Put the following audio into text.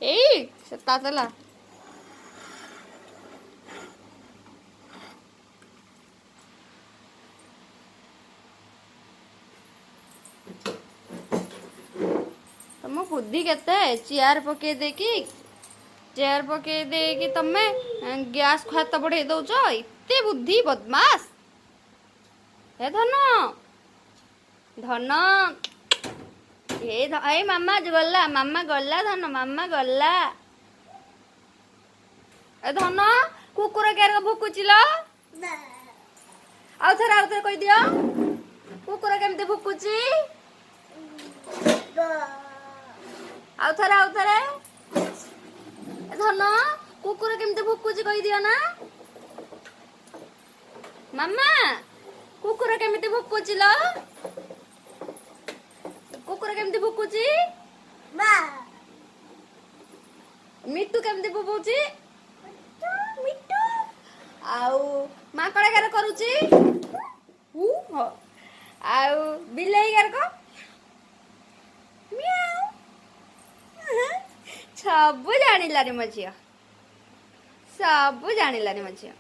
ଏଇ ସେ ତାତଲା ତମ ବୁଦ୍ଧି କେତେ ଚେୟାର ପକେଇ ଦେଇକି ତମେ ଗ୍ୟାସ୍ ହାତ ବଢେଇ ଦଉଛ ଏତେ ବୁଦ୍ଧି ବଦମାସ ଏ ଧନ ଧନ ଏଇ ମାମା ଗଲା ଧନ ମାମା ଗଲା ଏ ଧନ କୁକୁର କେର ଭୁକୁଛି ଲୋ ଆଉଥରେ କହିଦିଅ କୁକୁର କେମିତି ଭୁକୁଛି ଆଉଥରେ ଧନ କୁକୁର କେମିତି ଭୁକୁଛି କହିଦିଅ ନା ମାମା କୁକୁର କେମିତି ଭୁକୁଛି ଲୋ କୁକୁର କେମିତି ଭୁକୁଛି ମିଟୁ କେମିତି ଭୁକୁଛି ମିଟୁ ଆଉ ମାଙ୍କଡ ଗାର କରୁଛି ଆଉ ବିଲେଇ ଗାର ସବୁ ଜାଣିଲାନି ମୋ ଝିଅ ସବୁ ଜାଣିଲାନି ମୋ ଝିଅ।